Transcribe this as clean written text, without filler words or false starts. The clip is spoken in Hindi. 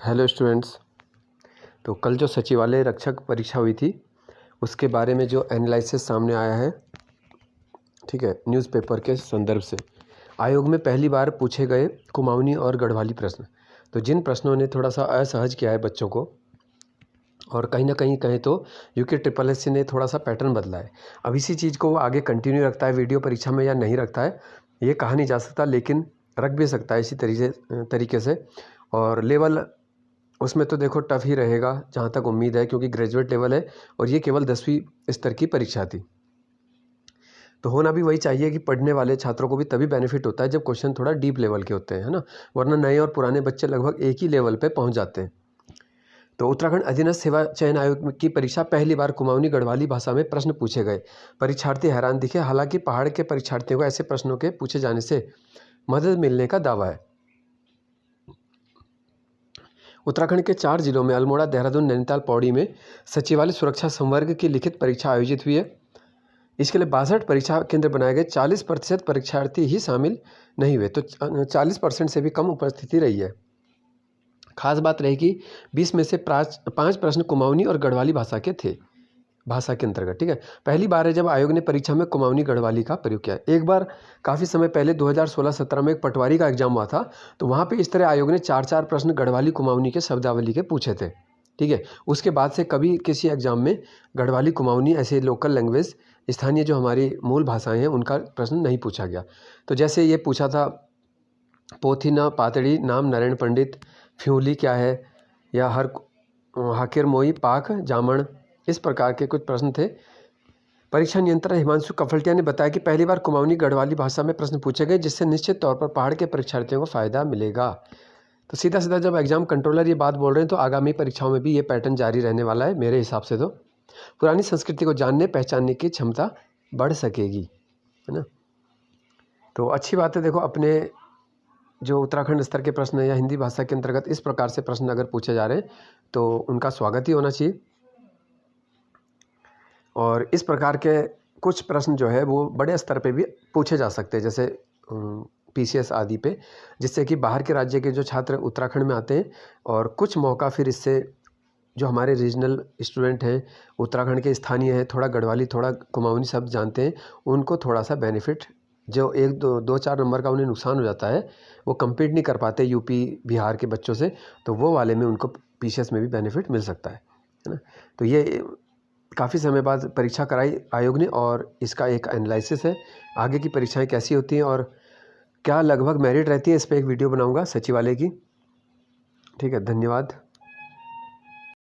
Hello students. तो कल जो सचिवालय रक्षक परीक्षा हुई थी उसके बारे में जो एनालिसिस सामने आया है, ठीक है, न्यूज़पेपर के संदर्भ से आयोग में पहली बार पूछे गए कुमाऊनी और गढ़वाली प्रश्न। तो जिन प्रश्नों ने थोड़ा सा असहज किया है बच्चों को, और कहीं ना कहीं कहें तो यूके ट्रिपल एस ने थोड़ा सा पैटर्न बदला है। अब इसी चीज़ को वो आगे कंटिन्यू रखता है वीडियो परीक्षा में या नहीं रखता है ये कहा नहीं जा सकता, लेकिन रख भी सकता है इसी तरीके से। और लेवल उसमें तो देखो टफ ही रहेगा जहाँ तक उम्मीद है, क्योंकि ग्रेजुएट लेवल है और ये केवल 10वीं स्तर की परीक्षा थी। तो होना भी वही चाहिए कि पढ़ने वाले छात्रों को भी तभी बेनिफिट होता है जब क्वेश्चन थोड़ा डीप लेवल के होते हैं, है ना। वरना नए और पुराने बच्चे लगभग एक ही लेवल पे पहुंच जाते हैं। तो उत्तराखंड अधीनस्थ सेवा चयन आयोग की परीक्षा पहली बार कुमाऊनी गढ़वाली भाषा में प्रश्न पूछे गए। परीक्षार्थी हैरान दिखे, हालांकि पहाड़ के परीक्षार्थियों को ऐसे प्रश्नों के पूछे जाने से मदद मिलने का दावा है। उत्तराखंड के 4 जिलों में अल्मोड़ा, देहरादून, नैनीताल, पौड़ी में सचिवालय सुरक्षा संवर्ग की लिखित परीक्षा आयोजित हुई है। इसके लिए 62 परीक्षा केंद्र बनाए गए। 40% परीक्षार्थी ही शामिल नहीं हुए, तो 40% से भी कम उपस्थिति रही है। खास बात रही कि 20 में से 5 प्रश्न कुमाऊनी और गढ़वाली भाषा के थे, भाषा के अंतर्गत, ठीक है। पहली बार है जब आयोग ने परीक्षा में कुमाऊनी गढ़वाली का प्रयोग किया। एक बार काफ़ी समय पहले 2016-17 में एक पटवारी का एग्जाम हुआ था, तो वहाँ पे इस तरह आयोग ने 4-4 प्रश्न गढ़वाली कुमाऊनी के शब्दावली के पूछे थे, ठीक है। उसके बाद से कभी किसी एग्जाम में गढ़वाली कुमाऊनी ऐसे लोकल लैंग्वेज, स्थानीय जो हमारी मूल भाषाएँ हैं, उनका प्रश्न नहीं पूछा गया। तो जैसे ये पूछा था पोथीना पातड़ी नाम नारायण पंडित, फ्यूली क्या है, या हाकिर मोई पाक जामण, इस प्रकार के कुछ प्रश्न थे। परीक्षा नियंत्रक हिमांशु कफलटिया ने बताया कि पहली बार कुमाऊनी गढ़वाली भाषा में प्रश्न पूछे गए, जिससे निश्चित तौर पर पहाड़ के परीक्षार्थियों को फायदा मिलेगा। तो सीधा सीधा जब एग्जाम कंट्रोलर ये बात बोल रहे हैं तो आगामी परीक्षाओं में भी ये पैटर्न जारी रहने वाला है। मेरे हिसाब से तो पुरानी संस्कृति को जानने पहचानने की क्षमता बढ़ सकेगी, है ना। तो अच्छी बात है। देखो, अपने जो उत्तराखंड स्तर के प्रश्न या हिंदी भाषा के अंतर्गत इस प्रकार से प्रश्न अगर पूछे जा रहे हैं तो उनका स्वागत ही होना चाहिए। और इस प्रकार के कुछ प्रश्न जो है वो बड़े स्तर पे भी पूछे जा सकते हैं, जैसे पीसीएस आदि पे, जिससे कि बाहर के राज्य के जो छात्र उत्तराखंड में आते हैं, और कुछ मौका फिर इससे जो हमारे रीजनल स्टूडेंट हैं, उत्तराखंड के स्थानीय हैं, थोड़ा गढ़वाली थोड़ा कुमाऊनी शब्द जानते हैं, उनको थोड़ा सा बेनिफिट, जो 1-2-4 नंबर का उन्हें नुकसान हो जाता है, वो कम्पीट नहीं कर पाते यूपी बिहार के बच्चों से, तो वो वाले में उनको पीसीएस में भी बेनिफिट मिल सकता है ना। तो ये काफ़ी समय बाद परीक्षा कराई आयोग ने, और इसका एक एनालिसिस है आगे की परीक्षाएं कैसी होती हैं और क्या लगभग मेरिट रहती है, इस पर एक वीडियो बनाऊंगा सचिवालय की, ठीक है। धन्यवाद।